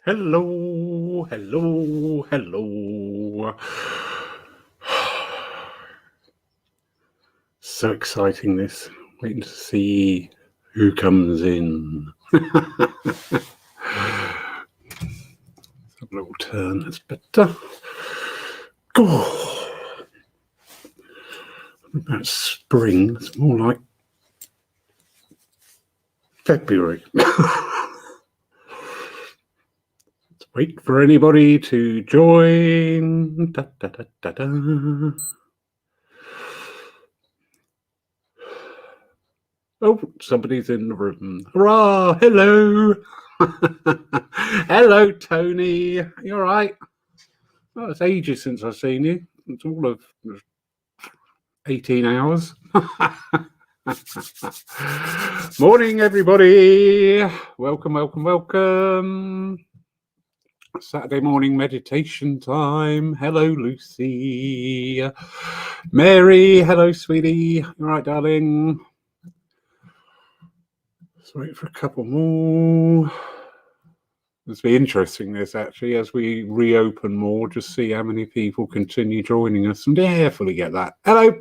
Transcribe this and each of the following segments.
Hello, hello, hello. So exciting this. Waiting to see who comes in. Let's have a little turn, that's better. Oh, about spring, it's more like February. Wait for anybody to join. Da, da, da, da, da. Oh, somebody's in the room. Hurrah! Hello! Hello, Tony. You all right? Oh, it's ages since I've seen you. It's all of 18 hours. Morning, everybody. Welcome, welcome, welcome. Saturday morning meditation time. Hello, Lucy. Mary, hello, sweetie. You all right, darling? Let's wait for a couple more. It's be interesting, this actually, as we reopen more, just see how many people continue joining us. And yeah, fully get that. Hello.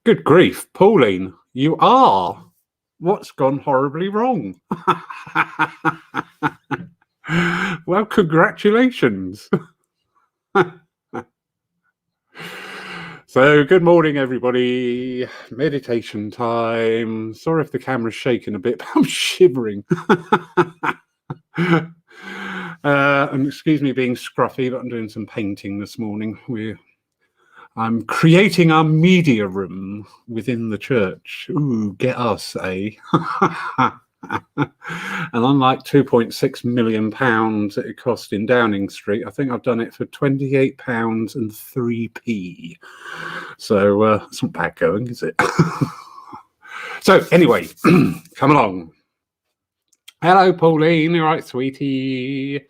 Good grief, Pauline, you are. What's gone horribly wrong? Well, congratulations. So, good morning, everybody. Meditation time. Sorry if the camera's shaking a bit, but I'm shivering. And excuse me being scruffy, but I'm doing some painting this morning. I'm creating our media room within the church. Ooh, get us, eh? And unlike £2.6 million that it cost in Downing Street, I think I've done it for £28 and 3p. So it's not bad going, is it? So anyway, come along. Hello, Pauline. You all right, sweetie?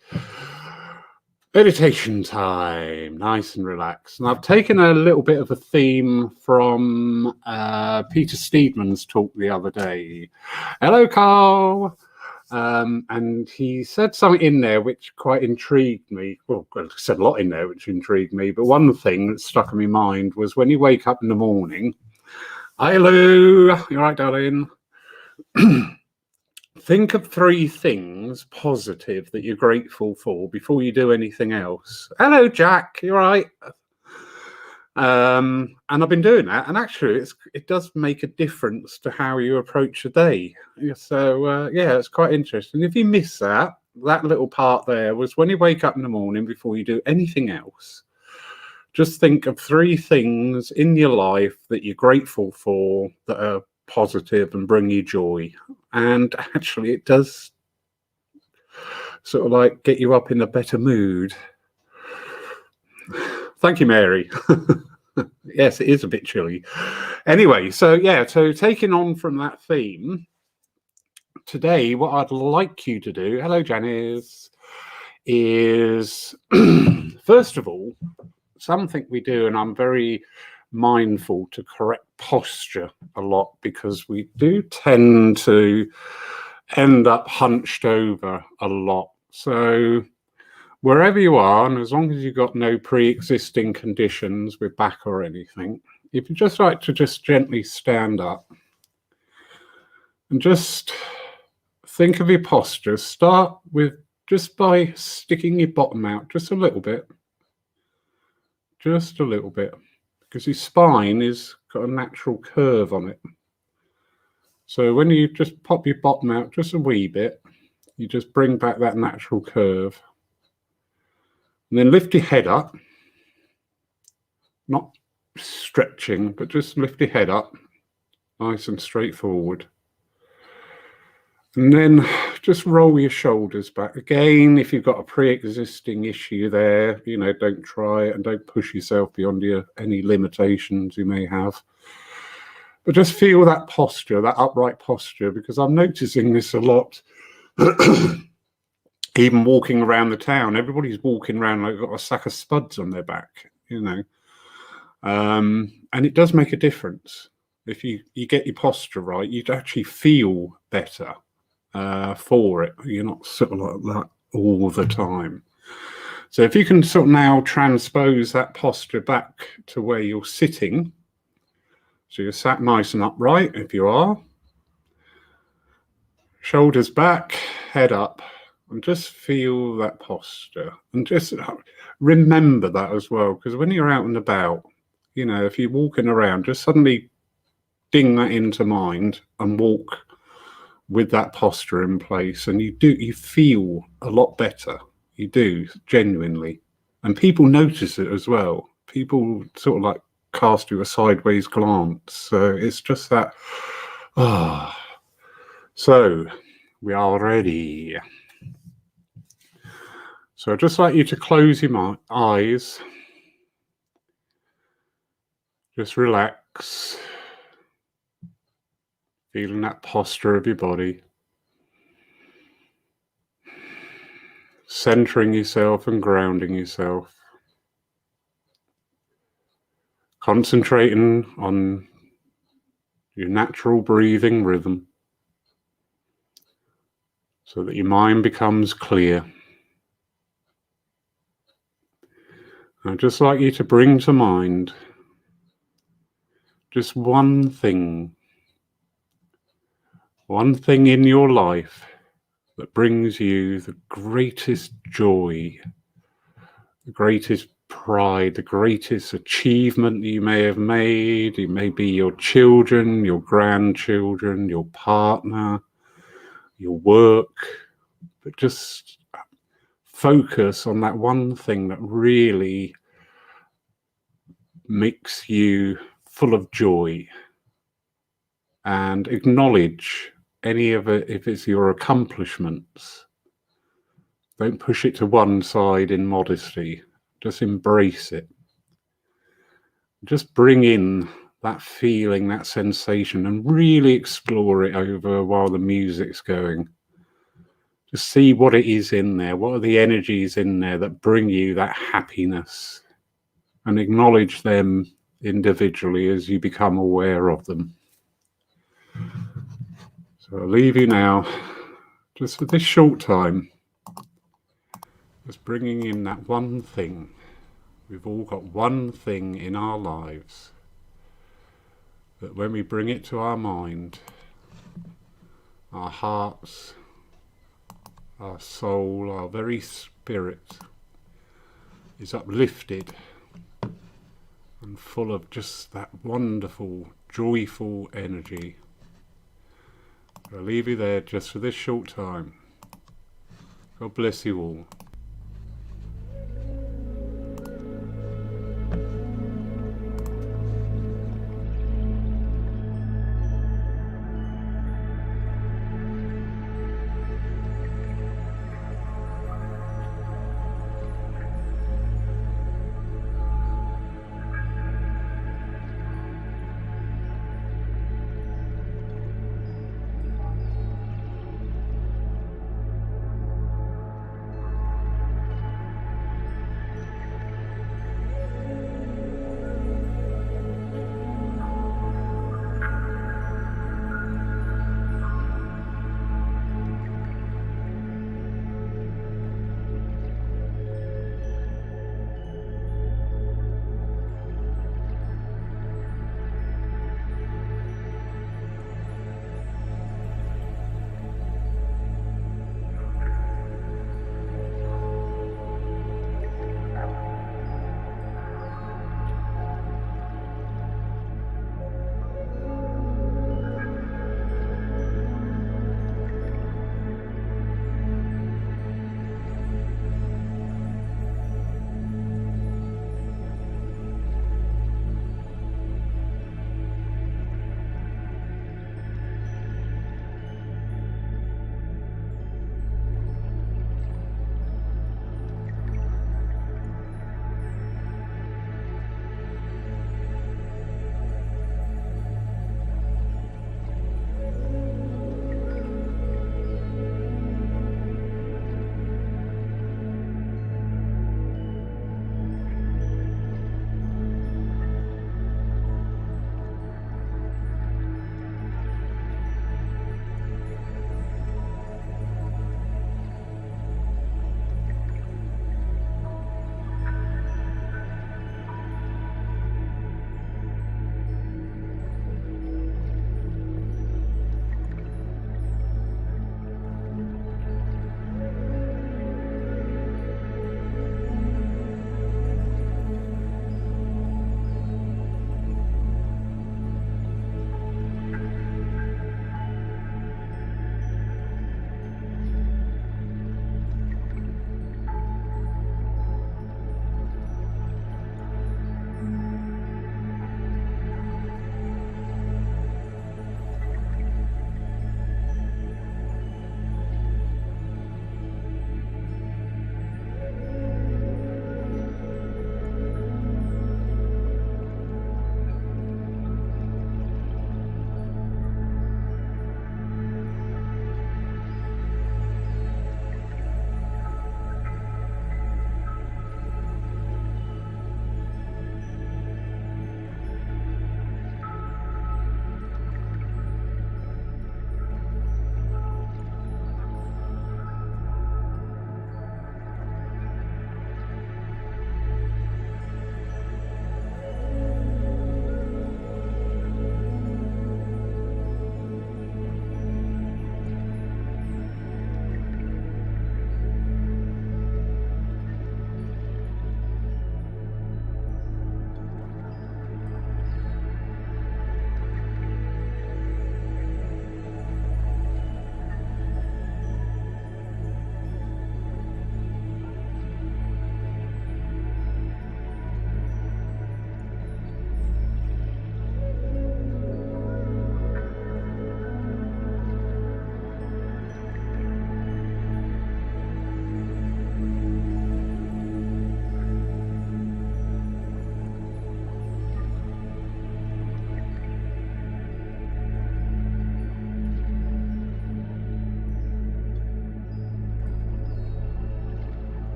Meditation time, nice and relaxed. And I've taken a little bit of a theme from Peter Steedman's talk the other day. Hello, Carl. And he said something in there which quite intrigued me. Well, he said a lot in there which intrigued me. But one thing that stuck in my mind was when you wake up in the morning. Hi, Lou. You all right, darling? Think of 3 things positive that you're grateful for before you do anything else. Hello, Jack. You all right? And I've been doing that, and actually, it does make a difference to how you approach a day. So, yeah, it's quite interesting. If you miss that little part there was when you wake up in the morning before you do anything else. Just think of 3 things in your life that you're grateful for that are positive and bring you joy. And actually it does sort of like get you up in a better mood. Thank you, Mary. Yes, it is a bit chilly. Anyway, so taking on from that theme, today what I'd like you to do, hello Janice, is first of all, something we do, and I'm very mindful to correct posture a lot because we do tend to end up hunched over a lot. So wherever you are, and as long as you've got no pre-existing conditions with back or anything, if you just like to just gently stand up and just think of your posture, start with just by sticking your bottom out just a little bit. Just a little bit, because your spine is got a natural curve on it. So when you just pop your bottom out just a wee bit, you just bring back that natural curve. And then lift your head up, not stretching, but just lift your head up, nice and straightforward. And then just roll your shoulders back. Again, if you've got a pre-existing issue there, don't try it and don't push yourself beyond any limitations you may have. But just feel that posture, that upright posture, because I'm noticing this a lot. Even walking around the town, everybody's walking around like they've got a sack of spuds on their back, And it does make a difference. If you get your posture right, you'd actually feel better. For it, you're not sort of like that all the time. So if you can sort of now transpose that posture back to where you're sitting, so you're sat nice and upright if you are, shoulders back, head up, and just feel that posture. And just remember that as well, because when you're out and about, you know, if you're walking around, just suddenly ding that into mind and walk with that posture in place, and you feel a lot better. You do, genuinely. And people notice it as well. People sort of like cast you a sideways glance. So it's just that, So we are ready. So I'd just like you to close your eyes. Just relax. Feeling that posture of your body. Centering yourself and grounding yourself. Concentrating on your natural breathing rhythm so that your mind becomes clear. I'd just like you to bring to mind just one thing in your life that brings you the greatest joy, the greatest pride, the greatest achievement you may have made. It may be your children, your grandchildren, your partner, your work, but just focus on that one thing that really makes you full of joy, and acknowledge any of it. If it's your accomplishments, don't push it to one side in modesty. Just embrace it. Just bring in that feeling, that sensation, and really explore it over while the music's going. Just see what it is in there. What are the energies in there that bring you that happiness? And acknowledge them individually as you become aware of them. So I'll leave you now, just for this short time, just bringing in that one thing. We've all got one thing in our lives that when we bring it to our mind, our hearts, our soul, our very spirit is uplifted and full of just that wonderful, joyful energy. I'll leave you there just for this short time. God bless you all.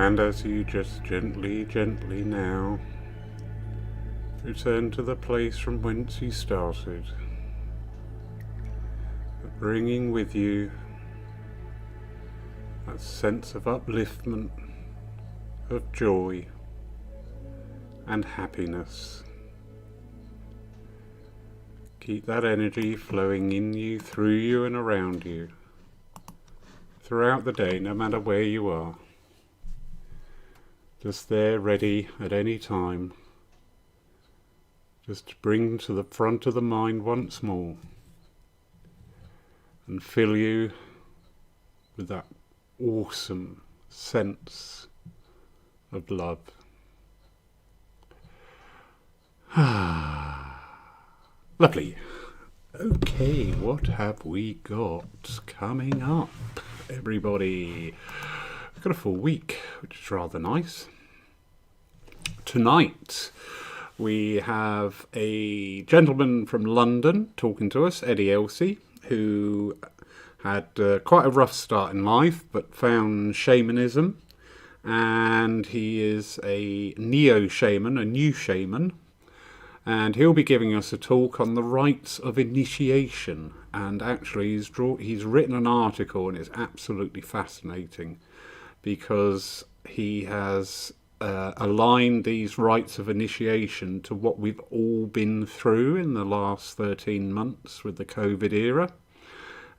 And as you just gently now return to the place from whence you started, bringing with you that sense of upliftment, of joy and happiness. Keep that energy flowing in you, through you and around you throughout the day, no matter where you are. Just there, ready at any time, just to bring to the front of the mind once more and fill you with that awesome sense of love. Lovely. Okay, what have we got coming up, everybody? We've got a full week, which is rather nice. Tonight we have a gentleman from London talking to us, Eddie Elsey, who had quite a rough start in life but found shamanism, and he is a neo-shaman, a new shaman, and he'll be giving us a talk on the rites of initiation. And actually he's written an article, and it's absolutely fascinating because he has aligned these rites of initiation to what we've all been through in the last 13 months with the COVID era,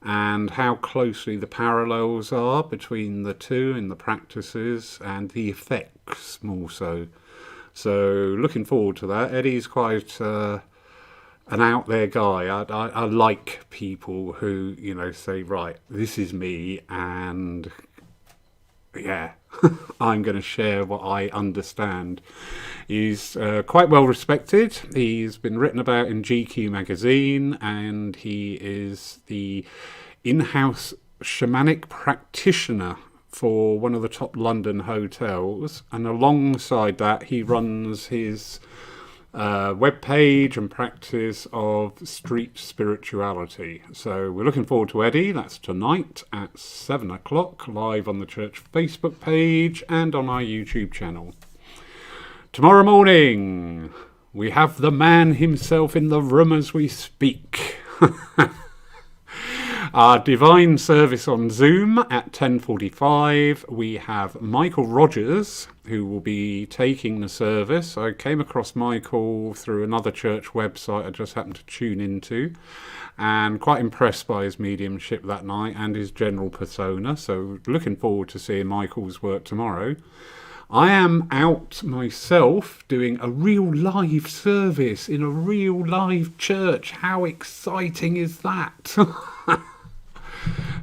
and how closely the parallels are between the two in the practices and the effects more so. So looking forward to that. Eddie's quite an out there guy. I like people who, you know, say, right, this is me, and yeah, I'm going to share what I understand. He's quite well respected. He's been written about in GQ magazine, and he is the in-house shamanic practitioner for one of the top London hotels. And alongside that, he runs his webpage and practice of street spirituality. So we're looking forward to Eddie. That's tonight at 7 o'clock, live on the church Facebook page and on our YouTube channel. Tomorrow morning, we have the man himself in the room as we speak. Our divine service on Zoom at 10:45. We have Michael Rogers, who will be taking the service. I came across Michael through another church website I just happened to tune into, and quite impressed by his mediumship that night and his general persona. So looking forward to seeing Michael's work tomorrow. I am out myself doing a real live service in a real live church. How exciting is that?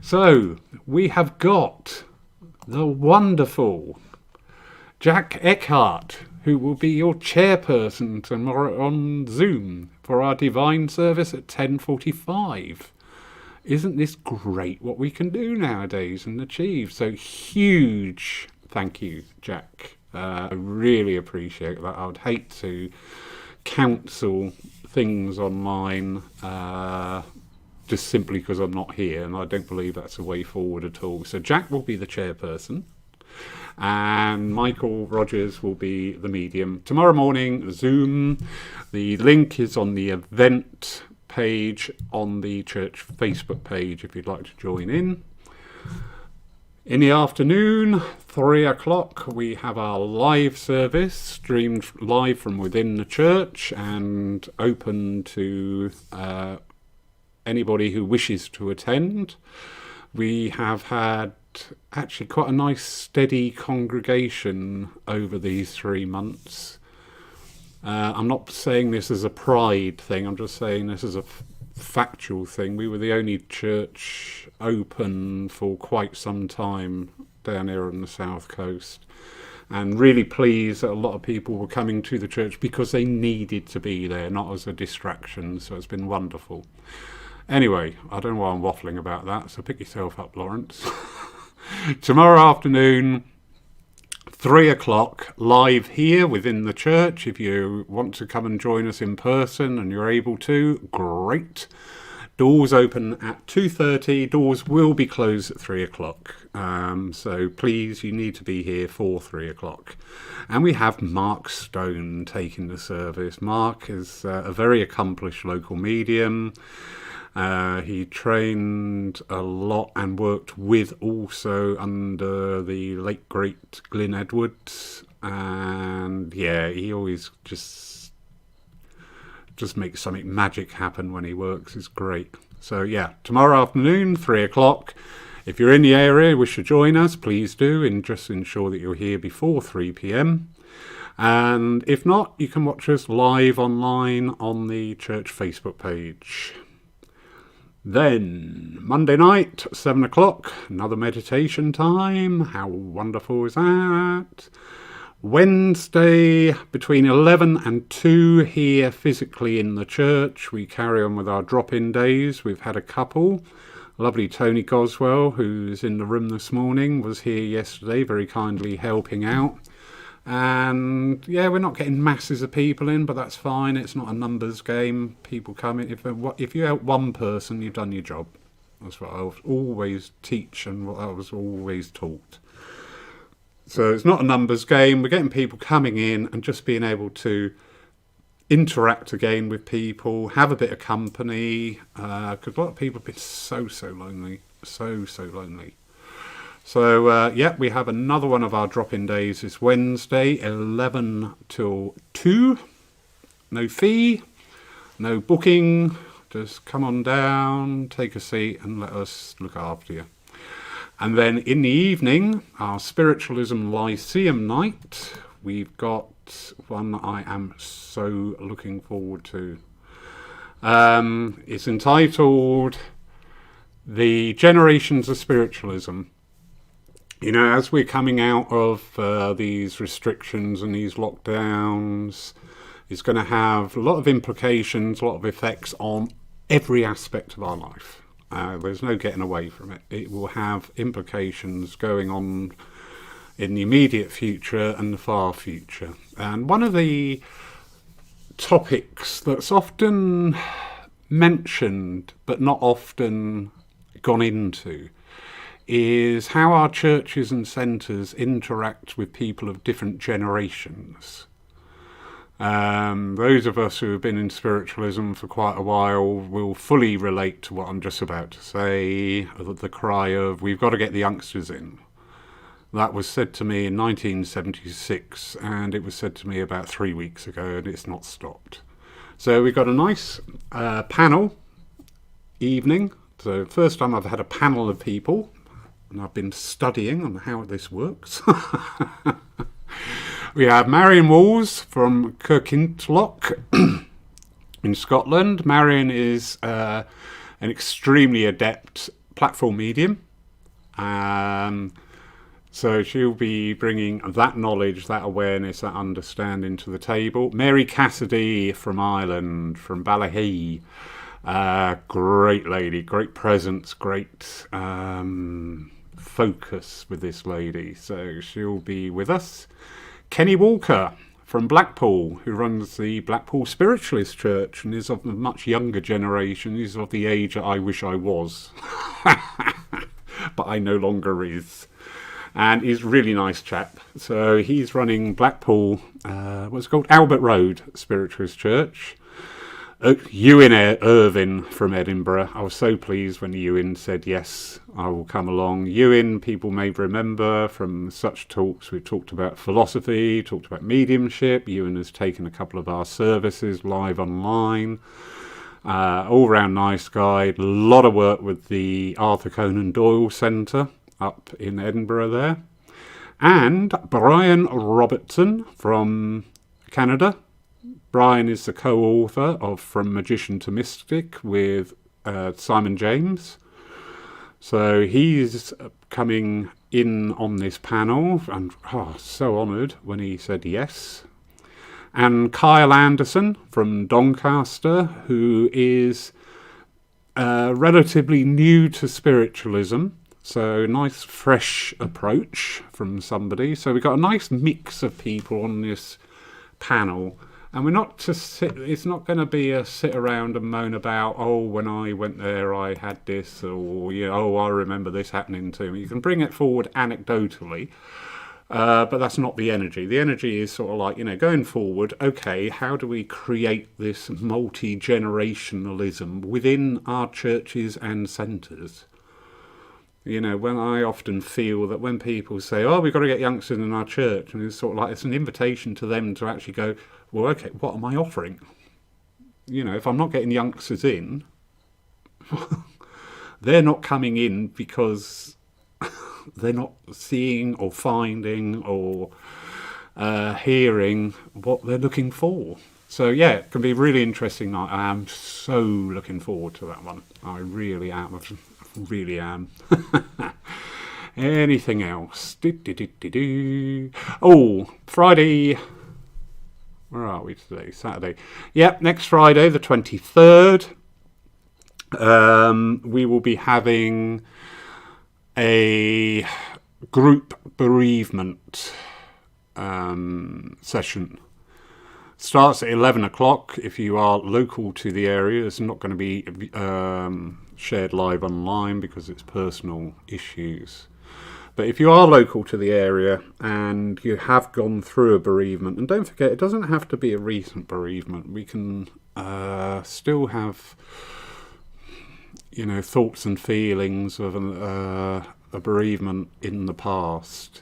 So we have got the wonderful Jack Eckhart, who will be your chairperson tomorrow on Zoom for our divine service at 10:45. Isn't this great what we can do nowadays and achieve? So huge thank you, Jack. I really appreciate that. I would hate to cancel things online just simply because I'm not here, and I don't believe that's a way forward at all. So Jack will be the chairperson, and Michael Rogers will be the medium. Tomorrow morning, Zoom. The link is on the event page on the church Facebook page if you'd like to join in. In the afternoon, 3 o'clock, we have our live service streamed live from within the church and open to anybody who wishes to attend. We have had actually quite a nice steady congregation over these 3 months. I'm not saying this as a pride thing, I'm just saying this as a factual thing. We were the only church open for quite some time down here on the south coast, and really pleased that a lot of people were coming to the church because they needed to be there, not as a distraction. So it's been wonderful. Anyway, I don't know why I'm waffling about that, so pick yourself up, Lawrence. Tomorrow afternoon, 3 o'clock, live here within the church. If you want to come and join us in person and you're able to, great. Doors open at 2:30. Doors will be closed at 3 o'clock. So please, you need to be here for 3 o'clock. And we have Mark Stone taking the service. Mark is a very accomplished local medium. He trained a lot and worked with also under the late great Glyn Edwards. And yeah, he always just makes something magic happen when he works. It's great. So yeah, tomorrow afternoon, 3 o'clock. If you're in the area, wish to join us, please do, and just ensure that you're here before 3 p.m. And if not, you can watch us live online on the church Facebook page. Then Monday night, 7 o'clock, another meditation time. How wonderful is that? Wednesday between 11 and 2 here physically in the church. We carry on with our drop-in days. We've had a couple. Lovely Tony Goswell, who's in the room this morning, was here yesterday, very kindly helping out. And yeah, we're not getting masses of people in, but that's fine. It's not a numbers game. People come in. If you help one person, you've done your job. That's what I always teach and what I was always taught. So it's not a numbers game. We're getting people coming in and just being able to interact again with people, have a bit of company, because a lot of people have been so lonely, so lonely. So yeah, we have another one of our drop-in days this Wednesday, 11 till 2. No fee, no booking. Just come on down, take a seat, and let us look after you. And then in the evening, our Spiritualism Lyceum night, we've got one that I am so looking forward to. It's entitled The Generations of Spiritualism. You know, as we're coming out of these restrictions and these lockdowns, it's going to have a lot of implications, a lot of effects on every aspect of our life. There's no getting away from it. It will have implications going on in the immediate future and the far future. And one of the topics that's often mentioned but not often gone into is how our churches and centres interact with people of different generations. Those of us who have been in spiritualism for quite a while will fully relate to what I'm just about to say, the cry of, we've got to get the youngsters in. That was said to me in 1976, and it was said to me about 3 weeks ago, and it's not stopped. So we've got a nice panel evening. So first time I've had a panel of people, and I've been studying on how this works. We have Marion Walls from Kirkintilloch in Scotland. Marion is an extremely adept platform medium. So she'll be bringing that knowledge, that awareness, that understanding to the table. Mary Cassidy from Ireland, from Ballahee. Great lady, great presence, great focus with this lady. So she'll be with us. Kenny Walker from Blackpool, who runs the Blackpool Spiritualist Church and is of a much younger generation. He's of the age that I wish I was, but I no longer is. And he's a really nice chap. So he's running Blackpool, what's it called? Albert Road Spiritualist Church. Ewan Irvin from Edinburgh. I was so pleased when Ewan said, yes, I will come along. Ewan, people may remember from such talks, we've talked about philosophy, talked about mediumship. Ewan has taken a couple of our services live online. All-round nice guy. A lot of work with the Arthur Conan Doyle Centre up in Edinburgh there. And Brian Robertson from Canada. Brian is the co-author of From Magician to Mystic with Simon James. So he's coming in on this panel, and so honoured when he said yes. And Kyle Anderson from Doncaster, who is relatively new to spiritualism. So nice fresh approach from somebody. So we've got a nice mix of people on this panel. And we're not to sit, it's not going to be a sit around and moan about, oh, when I went there, I had this, or, you know, oh, I remember this happening to me. You can bring it forward anecdotally, but that's not the energy. The energy is sort of like, you know, going forward, okay, how do we create this multi-generationalism within our churches and centres? You know, when I often feel that when people say, oh, we've got to get youngsters in our church, and it's sort of like it's an invitation to them to actually go, well, okay, what am I offering? You know, if I'm not getting youngsters in, they're not coming in because they're not seeing or finding or hearing what they're looking for. So, yeah, it can be a really interesting night. I am so looking forward to that one. I really am. I really am. Anything else? Oh, Friday. Where are we today? Saturday. Yep, next Friday, the 23rd. We will be having a group bereavement session. Starts at 11 o'clock. If you are local to the area, it's not going to be shared live online because it's personal issues. But if you are local to the area and you have gone through a bereavement, and don't forget, it doesn't have to be a recent bereavement. We can still have, you know, thoughts and feelings of a bereavement in the past.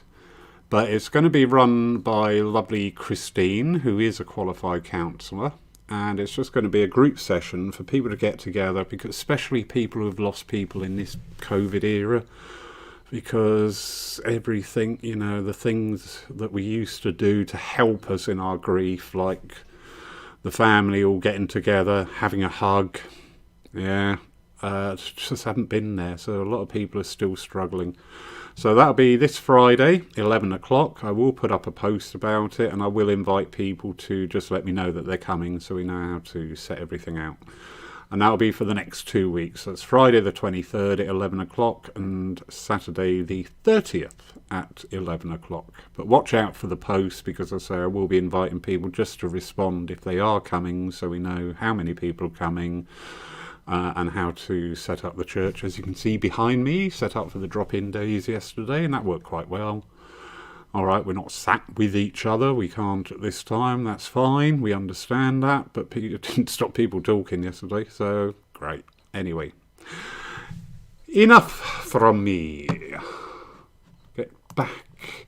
But it's going to be run by lovely Christine, who is a qualified counsellor. And it's just going to be a group session for people to get together, because especially people who have lost people in this COVID era. Because everything, you know, the things that we used to do to help us in our grief, like the family all getting together, having a hug, just haven't been there. So a lot of people are still struggling. So that'll be this Friday, 11 o'clock. I will put up a post about it, and I will invite people to just let me know that they're coming so we know how to set everything out. And that'll be for the next 2 weeks. So it's Friday the 23rd at 11 o'clock and Saturday the 30th at 11 o'clock. But watch out for the post, because I say I will be inviting people just to respond if they are coming, so we know how many people are coming and how to set up the church. As you can see behind me, set up for the drop-in days yesterday, and that worked quite well. All right, we're not sat with each other. We can't at this time. That's fine. We understand that. But it didn't stop people talking yesterday. So, great. Anyway, enough from me. Get back.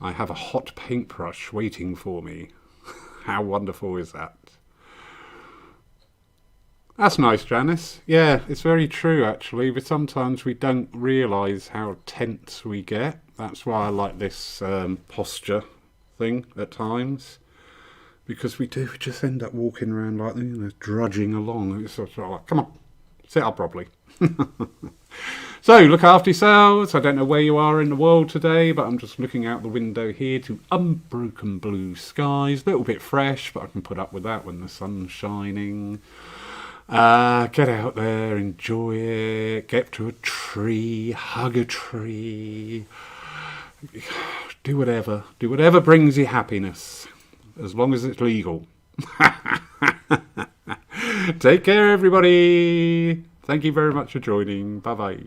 I have a hot paintbrush waiting for me. How wonderful is that? That's nice, Janice. Yeah, it's very true, actually. But sometimes we don't realise how tense we get. That's why I like this posture thing at times, because we just end up walking around like, you know, drudging along. It's sort of like, come on, sit up properly. So, look after yourselves. I don't know where you are in the world today, but I'm just looking out the window here to unbroken blue skies. A little bit fresh, but I can put up with that when the sun's shining. Get out there, enjoy it, get to a tree, hug a tree. Do whatever brings you happiness, as long as it's legal. Take care, everybody. Thank you very much for joining. Bye bye.